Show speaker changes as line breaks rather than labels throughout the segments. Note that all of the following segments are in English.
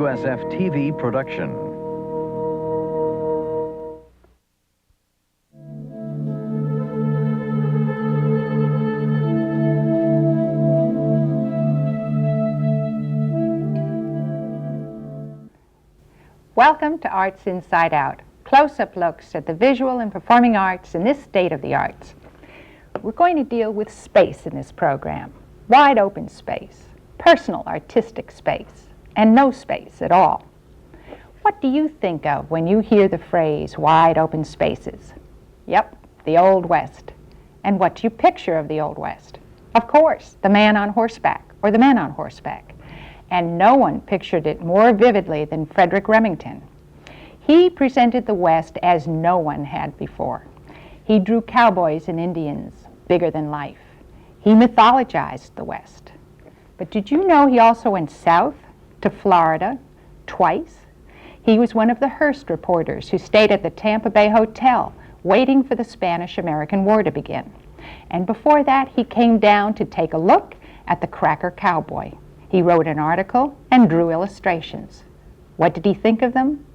WUSF-TV production.
Welcome to Arts Inside Out, close-up looks at the visual and performing arts in this state of the arts. We're going to deal with space in this program, wide open space, personal artistic space, and no space at all. What do you think of when you hear the phrase wide open spaces? Yep, the Old West. And what do you picture of the Old West? Of course, the man on horseback or the men on horseback. And no one pictured it more vividly than Frederick Remington. He presented the West as no one had before. He drew cowboys and Indians, bigger than life. He mythologized the West. But did you know he also went south to Florida twice? He was one of the Hearst reporters who stayed at the Tampa Bay Hotel waiting for the Spanish-American War to begin. And before that, he came down to take a look at the cracker cowboy. He wrote an article and drew illustrations. What did he think of them?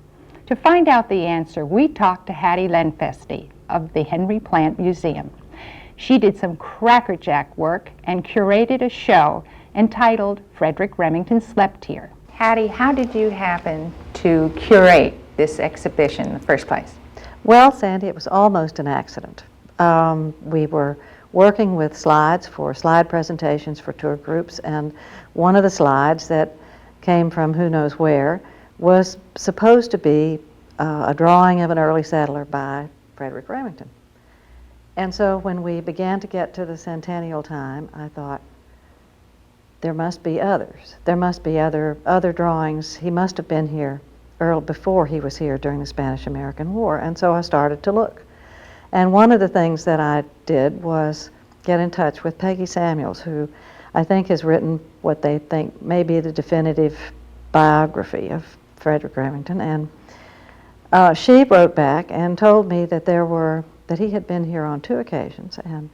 To find out the answer, we talked to Hattie Lenfesty of the Henry Plant Museum. She did some crackerjack work and curated a show entitled Frederick Remington Slept Here. Hattie, how did you happen to curate this exhibition in the first place?
Well, Sandy, it was almost an accident. We were working with slides for slide presentations for tour groups, and one of the slides that came from who knows where was supposed to be a drawing of an early settler by Frederick Remington. And so when we began to get to the centennial time, I thought, there must be others. There must be other drawings. He must have been here before he was here during the Spanish-American War. And so I started to look. And one of the things that I did was get in touch with Peggy Samuels, who I think has written what they think may be the definitive biography of Frederick Remington. And she wrote back and told me that that he had been here on 2 occasions, and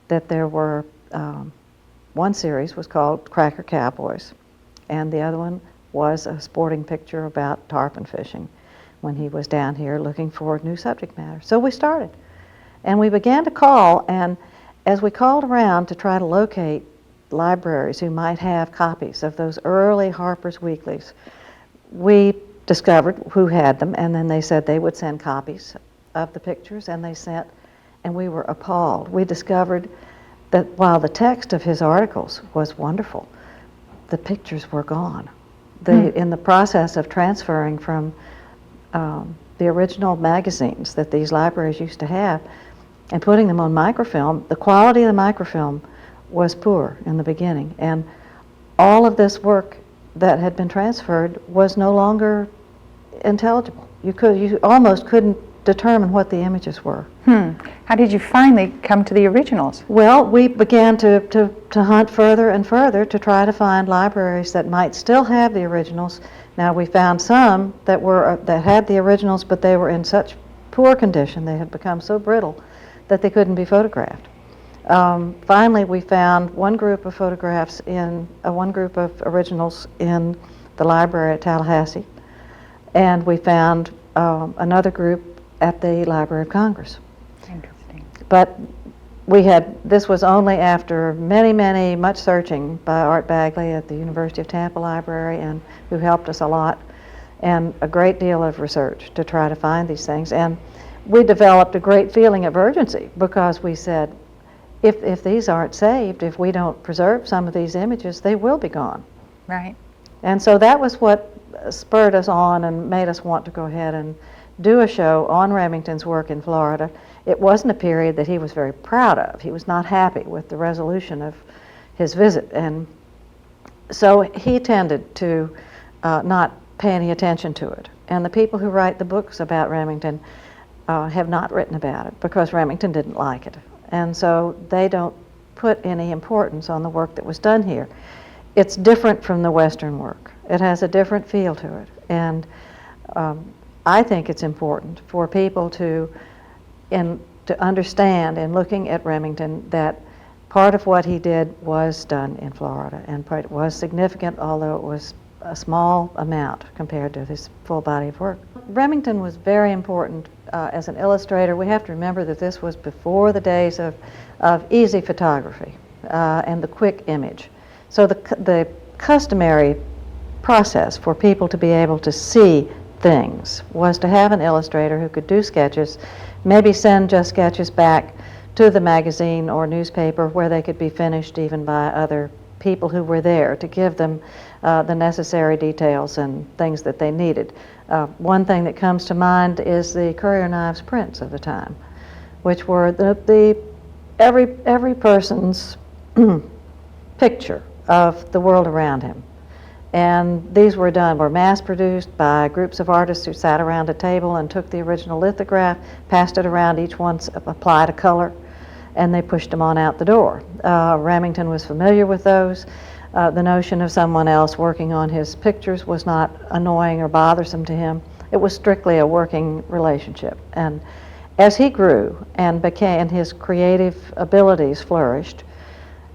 that there were one series was called Cracker Cowboys, and the other one was a sporting picture about tarpon fishing when he was down here looking for new subject matter. So we started. And we began to call, and as we called around to try to locate libraries who might have copies of those early Harper's Weeklies, we discovered who had them, and then they said they would send copies of the pictures, and they sent, and we were appalled. We discovered that while the text of his articles was wonderful, the pictures were gone. In the process of transferring from the original magazines that these libraries used to have and putting them on microfilm, the quality of the microfilm was poor in the beginning, and all of this work that had been transferred was no longer intelligible. You almost couldn't determine what the images were.
How did you finally come to the originals?
Well, we began to hunt further and further to try to find libraries that might still have the originals. Now, we found some that had the originals, but they were in such poor condition, they had become so brittle that they couldn't be photographed. Finally, we found one group of photographs one group of originals in the library at Tallahassee, and we found another group at the Library of Congress.
Interesting.
But this was only after much searching by Art Bagley at the University of Tampa Library, and who helped us a lot, and a great deal of research to try to find these things. And we developed a great feeling of urgency, because we said, if these aren't saved, if we don't preserve some of these images, they will be gone.
Right.
And so that was what spurred us on and made us want to go ahead and do a show on Remington's work in Florida. It wasn't a period that he was very proud of. He was not happy with the resolution of his visit, and so he tended to not pay any attention to it. And the people who write the books about Remington have not written about it because Remington didn't like it. And so they don't put any importance on the work that was done here. It's different from the Western work. It has a different feel to it. And I think it's important for people to understand, in looking at Remington, that part of what he did was done in Florida, and part was significant, although it was a small amount compared to his full body of work. Remington was very important as an illustrator. We have to remember that this was before the days of easy photography and the quick image. So the customary process for people to be able to see things was to have an illustrator who could do sketches, maybe send just sketches back to the magazine or newspaper where they could be finished even by other people who were there to give them the necessary details and things that they needed. One thing that comes to mind is the Currier knives prints of the time, which were every person's picture of the world around him. And these were mass-produced by groups of artists who sat around a table and took the original lithograph, passed it around, each one applied a color, and they pushed them on out the door. Remington was familiar with those. The notion of someone else working on his pictures was not annoying or bothersome to him. It was strictly a working relationship. And as he grew and his creative abilities flourished,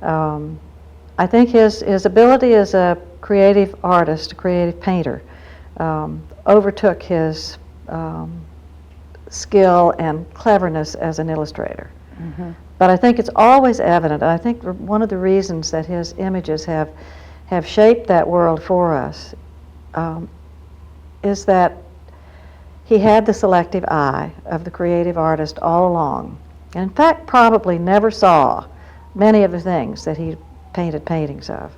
I think his ability as a creative artist, a creative painter, overtook his skill and cleverness as an illustrator. Mm-hmm. But I think it's always evident, I think one of the reasons that his images have shaped that world for us is that he had the selective eye of the creative artist all along. And in fact, probably never saw many of the things that he painted paintings of.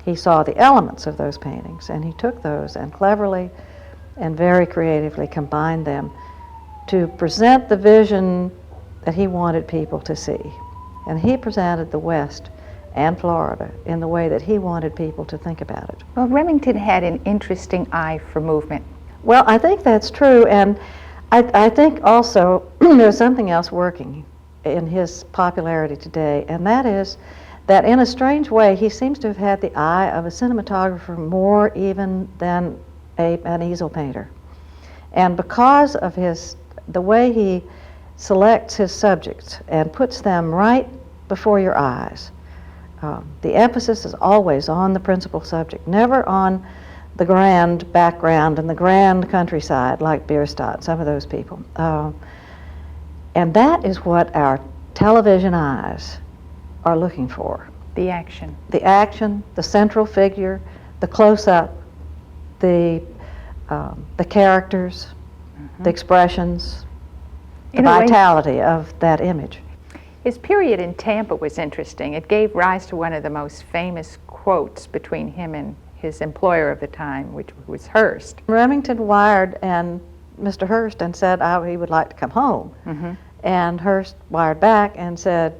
He saw the elements of those paintings, and he took those and cleverly and very creatively combined them to present the vision that he wanted people to see. And he presented the West and Florida in the way that he wanted people to think about it.
Well, Remington had an interesting eye for movement.
Well, I think that's true, and I think also there's something else working in his popularity today, and that is that in a strange way he seems to have had the eye of a cinematographer more even than an easel painter. And because of the way he selects his subjects and puts them right before your eyes, the emphasis is always on the principal subject, never on the grand background and the grand countryside like Bierstadt, some of those people. And that is what our television eyes are looking for.
The action.
The action, the central figure, the close-up, the characters, mm-hmm. the expressions, the vitality of that image.
His period in Tampa was interesting. It gave rise to one of the most famous quotes between him and his employer of the time, which was Hearst.
Remington wired and Mr. Hearst and said he would like to come home. Mm-hmm. And Hearst wired back and said,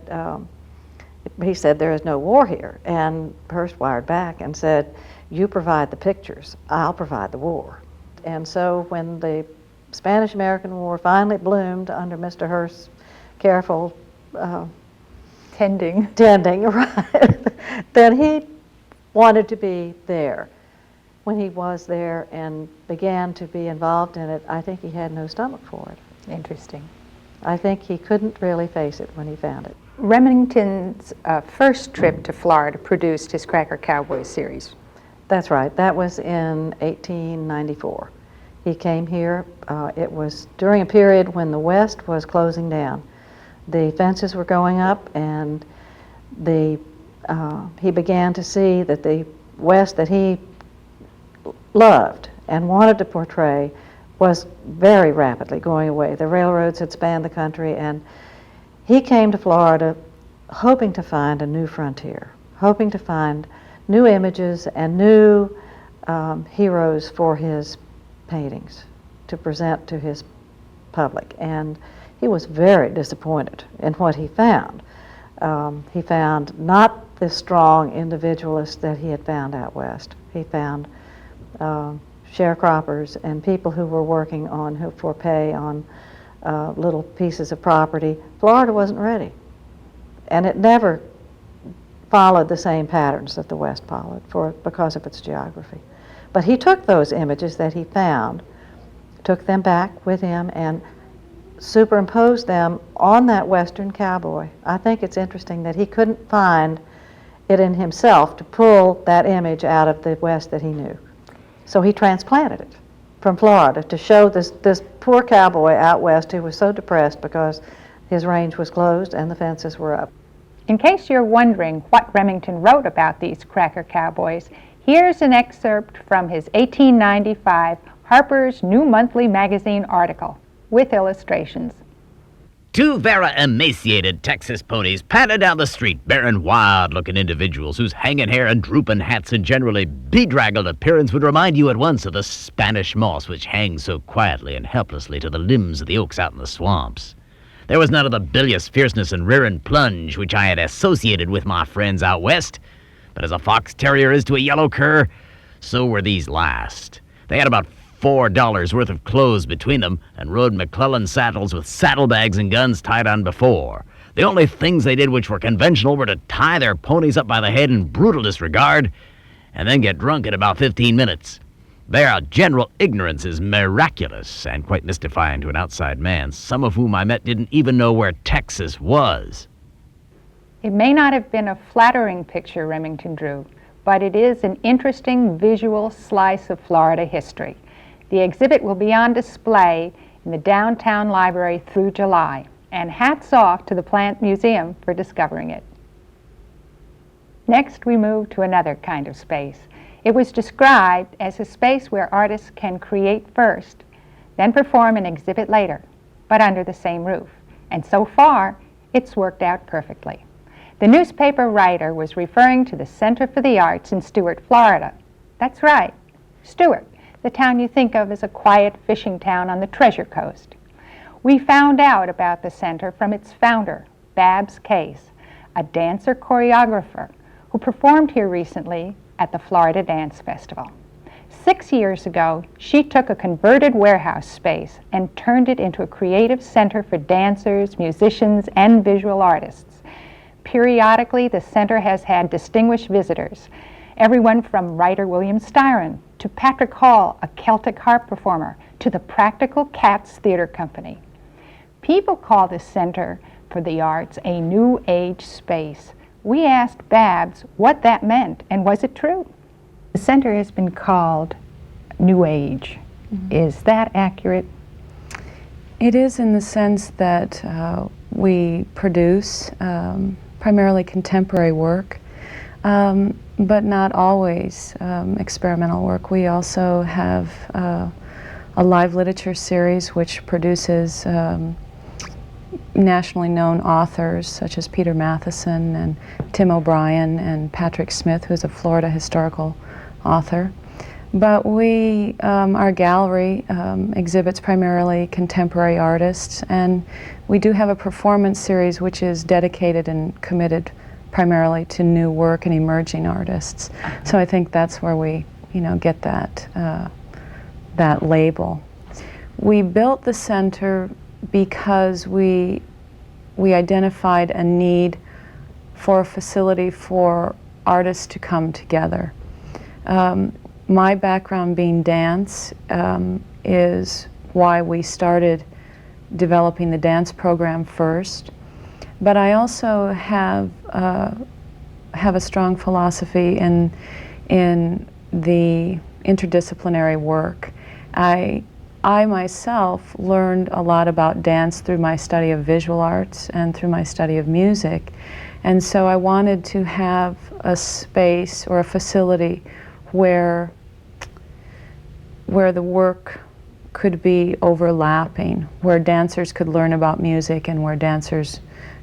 he said, there is no war here. And Hearst wired back and said, you provide the pictures, I'll provide the war. And so when the Spanish-American War finally bloomed under Mr. Hearst's careful
tending,
right, then he wanted to be there. When he was there and began to be involved in it, I think he had no stomach for it.
Interesting.
I think he couldn't really face it when he found it.
Remington's first trip to Florida produced his Cracker Cowboy series.
That's right. That was in 1894. He came here. It was during a period when the West was closing down. The fences were going up, and he began to see that the West that he loved and wanted to portray was very rapidly going away. The railroads had spanned the country, and he came to Florida hoping to find a new frontier, hoping to find new images and new heroes for his paintings to present to his public. And he was very disappointed in what he found. He found not the strong individualist that he had found out West. He found sharecroppers and people who were working for pay on little pieces of property. Florida wasn't ready. And it never followed the same patterns that the West followed because of its geography. But he took those images that he found, took them back with him, and superimposed them on that Western cowboy. I think it's interesting that he couldn't find it in himself to pull that image out of the West that he knew. So he transplanted it from Florida to show this poor cowboy out west who was so depressed because his range was closed and the fences were up.
In case you're wondering what Remington wrote about these cracker cowboys, here's an excerpt from his 1895 Harper's New Monthly Magazine article with illustrations.
Two very emaciated Texas ponies padded down the street, bearing wild-looking individuals whose hanging hair and drooping hats and generally bedraggled appearance would remind you at once of the Spanish moss which hangs so quietly and helplessly to the limbs of the oaks out in the swamps. There was none of the bilious fierceness and rear and plunge which I had associated with my friends out west, but as a fox terrier is to a yellow cur, so were these last. They had about $4 worth of clothes between them and rode McClellan saddles with saddlebags and guns tied on before. The only things they did which were conventional were to tie their ponies up by the head in brutal disregard and then get drunk in about 15 minutes. Their general ignorance is miraculous and quite mystifying to an outside man, some of whom I met didn't even know where Texas was.
It may not have been a flattering picture Remington drew, but it is an interesting visual slice of Florida history. The exhibit will be on display in the downtown library through July, and hats off to the Plant Museum for discovering it. Next, we move to another kind of space. It was described as a space where artists can create first, then perform and exhibit later, but under the same roof. And so far, it's worked out perfectly. The newspaper writer was referring to the Center for the Arts in Stuart, Florida. That's right, Stuart, the town you think of as a quiet fishing town on the Treasure Coast. We found out about the center from its founder, Babs Case, a dancer choreographer who performed here recently at the Florida Dance Festival. 6 years ago, she took a converted warehouse space and turned it into a creative center for dancers, musicians, and visual artists. Periodically, the center has had distinguished visitors, everyone from writer William Styron to Patrick Hall, a Celtic harp performer, to the Practical Cats Theater Company. People call this Center for the Arts a New Age space. We asked Babs what that meant, and was it true? The center has been called New Age. Mm-hmm. Is that accurate?
It is, in the sense that we produce primarily contemporary work, but not always experimental work. We also have a live literature series which produces nationally known authors such as Peter Matheson and Tim O'Brien and Patrick Smith, who's a Florida historical author. But our gallery exhibits primarily contemporary artists, and we do have a performance series which is dedicated and committed primarily to new work and emerging artists. So I think that's where we, get that label. We built the center because we identified a need for a facility for artists to come together. My background being dance is why we started developing the dance program first. But I also have a strong philosophy in the interdisciplinary work. I myself learned a lot about dance through my study of visual arts and through my study of music. And so I wanted to have a space or a facility where the work could be overlapping, where dancers could learn about music and where dancers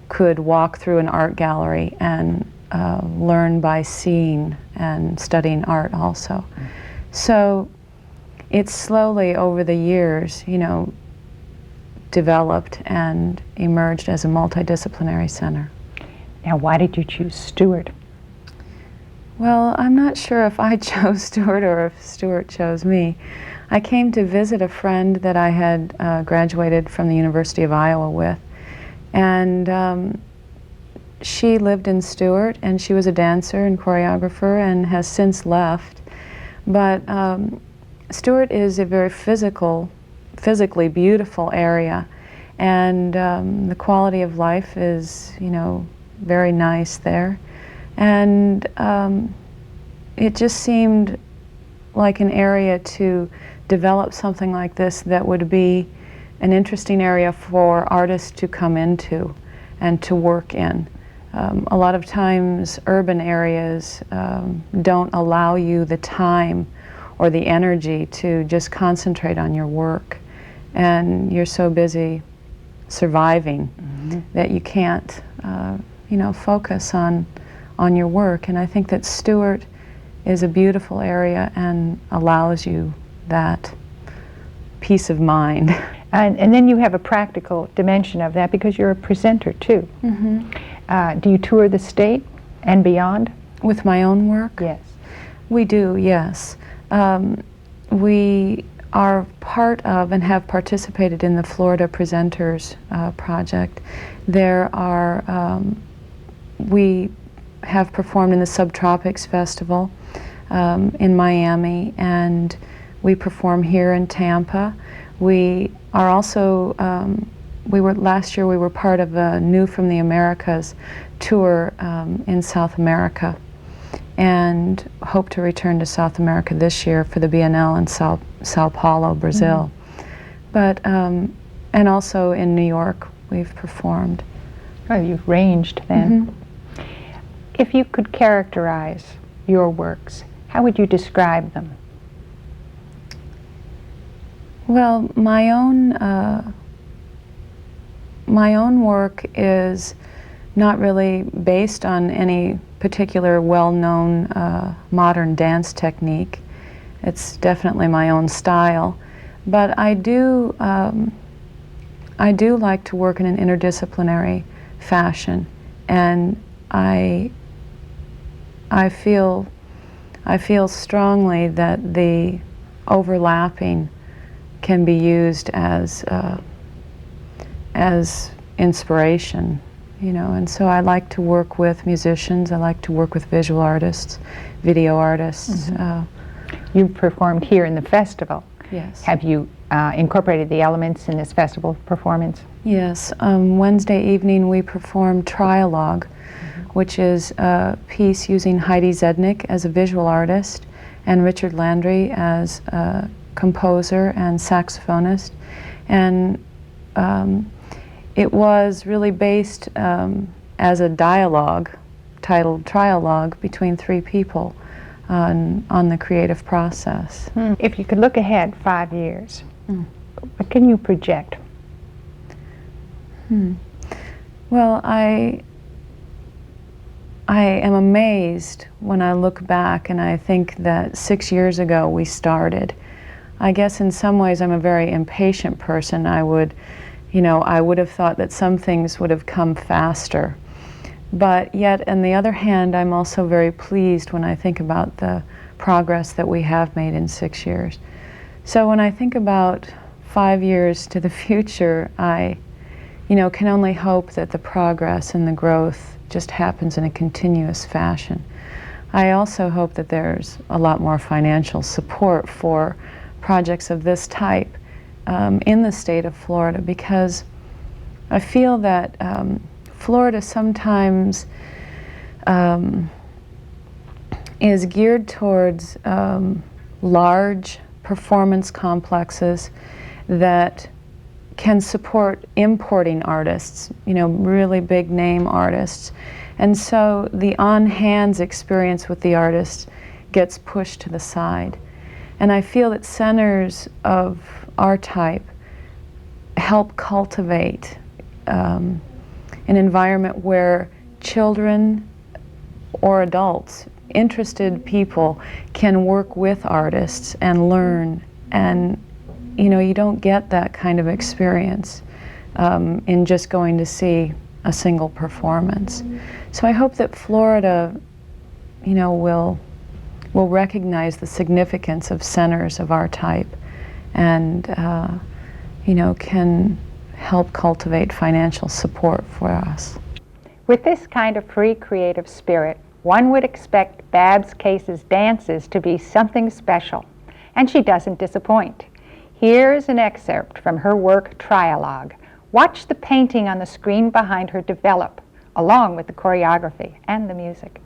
could walk through an art gallery and learn by seeing and studying art also. So it's slowly over the years, developed and emerged as a multidisciplinary center.
Now, why did you choose Stuart?
Well, I'm not sure if I chose Stuart or if Stuart chose me. I came to visit a friend that I had graduated from the University of Iowa with, and she lived in Stuart, and she was a dancer and choreographer and has since left. But Stuart is a very physically beautiful area, and the quality of life is, very nice there. And it just seemed like an area to develop something like this that would be an interesting area for artists to come into and to work in. A lot of times urban areas don't allow you the time or the energy to just concentrate on your work, and you're so busy surviving that you can't focus on your work. And I think that Stewart is a beautiful area and allows you that peace of mind.
And then you have a practical dimension of that because you're a presenter too. Do you tour the state and beyond?
With my own work?
Yes.
We do, yes. We are part of and have participated in the Florida Presenters Project. We have performed in the Subtropics Festival in Miami, and we perform here in Tampa. We are also, last year we were part of a New from the Americas tour in South America, and hope to return to South America this year for the Bienal in Sao Paulo, Brazil. But, and also in New York we've performed.
Oh, you've ranged then. If you could characterize your works, how would you describe them?
Well, my own work is not really based on any particular well-known modern dance technique. It's definitely my own style, but I do like to work in an interdisciplinary fashion, and I feel strongly that the overlapping can be used as inspiration, and so I like to work with musicians, I like to work with visual artists, video artists.
You've performed here in the festival.
Yes.
Have you incorporated the elements in this festival performance?
Yes. Wednesday evening we performed Trialogue, which is a piece using Heidi Zednick as a visual artist and Richard Landry as a composer and saxophonist. And it was really based as a dialogue titled Trialogue between three people on the creative process.
If you could look ahead 5 years, what can you project?
Well, I am amazed when I look back and I think that 6 years ago we started. I guess in some ways I'm a very impatient person. I would have thought that some things would have come faster. But yet, on the other hand, I'm also very pleased when I think about the progress that we have made in 6 years. So when I think about 5 years to the future, I can only hope that the progress and the growth just happens in a continuous fashion. I also hope that there's a lot more financial support for projects of this type in the state of Florida, because I feel that Florida sometimes is geared towards large performance complexes that can support importing artists, really big name artists. And so the on-hands experience with the artist gets pushed to the side. And I feel that centers of our type help cultivate an environment where children or adults, interested people, can work with artists and learn. And you don't get that kind of experience in just going to see a single performance. So I hope that Florida, will recognize the significance of centers of our type and, can help cultivate financial support for us.
With this kind of free creative spirit, one would expect Babs Case's dances to be something special, and she doesn't disappoint. Here's an excerpt from her work, Trialogue. Watch the painting on the screen behind her develop, along with the choreography and the music.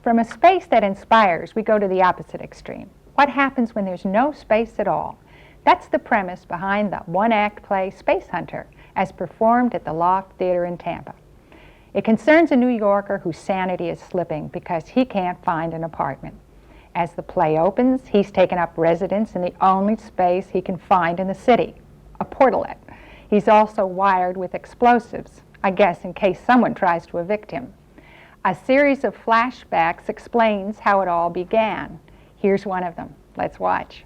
From a space that inspires, we go to the opposite extreme. What happens when there's no space at all? That's the premise behind the one-act play Space Hunter, as performed at the Loft Theater in Tampa. It concerns a New Yorker whose sanity is slipping because he can't find an apartment. As the play opens, he's taken up residence in the only space he can find in the city, a portalette. He's also wired with explosives, I guess in case someone tries to evict him. A series of flashbacks explains how it all began. Here's one of them. Let's watch.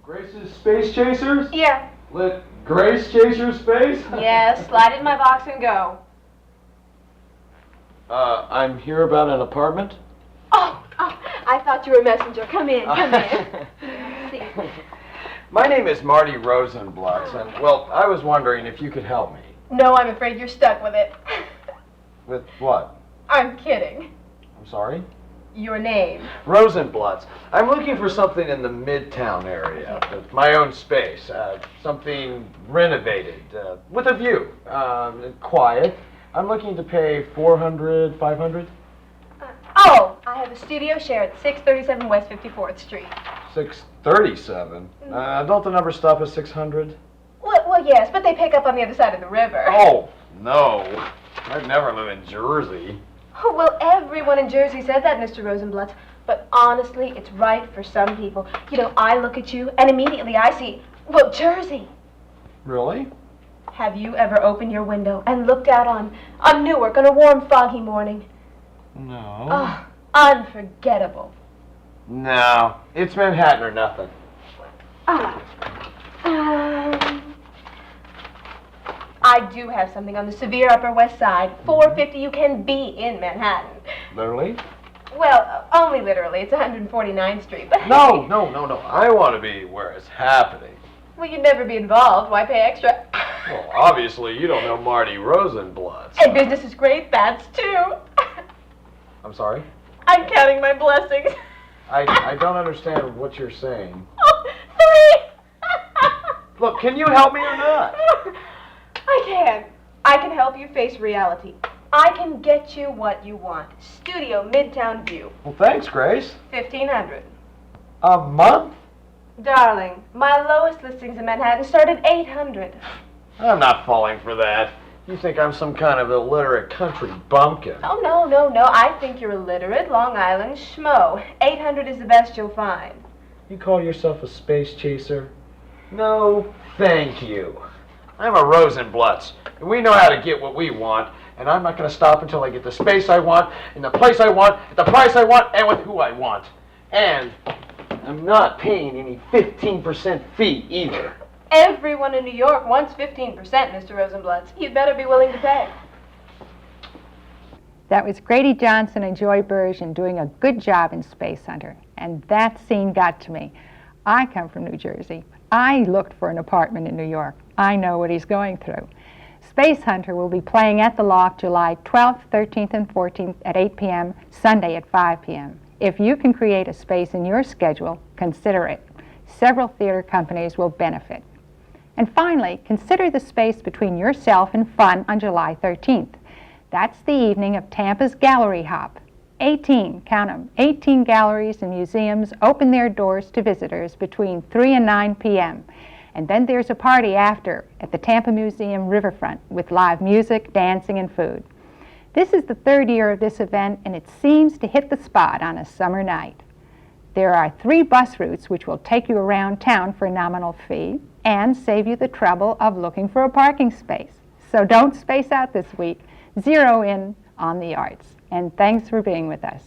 Grace's Space Chasers?
Yeah.
Let Grace chase your space?
Yes, slide in my box and go.
I'm here about an apartment.
Oh, I thought you were a messenger. Come in, come in. See.
My name is Marty Rosenblatt, and, well, I was wondering if you could help me.
No, I'm afraid you're stuck with it.
With what?
I'm kidding.
I'm sorry?
Your name.
Rosenblatt. I'm looking for something in the Midtown area, with my own space, something renovated, with a view, quiet. I'm looking to pay $400, $500?
Oh, I have a studio share at 637 West 54th Street.
637? Don't the numbers stop at 600?
Well, yes, but they pick up on the other side of the river.
Oh, no. I'd never live in Jersey.
Oh, well, everyone in Jersey said that, Mr. Rosenblatt. But honestly, it's right for some people. You know, I look at you, and immediately I see, well, Jersey.
Really?
Have you ever opened your window and looked out on Newark on a warm, foggy morning?
No.
Oh, unforgettable.
No. It's Manhattan or nothing.
I do have something on the severe Upper West Side. 450, you can be in Manhattan.
Literally?
Well, only literally. It's 149th Street. But
No. I want to be where it's happening.
Well, you'd never be involved. Why pay extra?
Well, obviously, you don't know Marty Rosenblatt.
And business is great. That's two.
I'm sorry?
I'm counting my blessings.
I don't understand what you're saying.
Oh, 3.
Look, can you help me or not?
I can. I can help you face reality. I can get you what you want. Studio, Midtown View.
Well, thanks, Grace.
1,500.
A month?
Darling, my lowest listings in Manhattan start at 800.
I'm not falling for that. You think I'm some kind of illiterate country bumpkin.
Oh, no. I think you're a literate Long Island schmo. 800 is the best you'll find.
You call yourself a space chaser? No, thank you. I'm a Rosenblatt, and we know how to get what we want, and I'm not going to stop until I get the space I want, in the place I want, at the price I want, and with who I want. And I'm not paying any 15% fee either.
Everyone in New York wants 15%, Mr. Rosenblatt. You'd better be willing to pay.
That was Grady Johnson and Joy Bergen doing a good job in Space Hunter, and that scene got to me. I come from New Jersey. I looked for an apartment in New York. I know what he's going through. Space Hunter will be playing at the Loft July 12th, 13th, and 14th at 8 p.m., Sunday at 5 p.m. If you can create a space in your schedule, consider it. Several theater companies will benefit. And finally, consider the space between yourself and fun on July 13th. That's the evening of Tampa's Gallery Hop. 18, count them, 18 galleries and museums open their doors to visitors between 3 and 9 p.m. And then there's a party after at the Tampa Museum Riverfront with live music, dancing, and food. This is the third year of this event, and it seems to hit the spot on a summer night. There are 3 bus routes which will take you around town for a nominal fee and save you the trouble of looking for a parking space. So don't space out this week. Zero in on the arts. And thanks for being with us.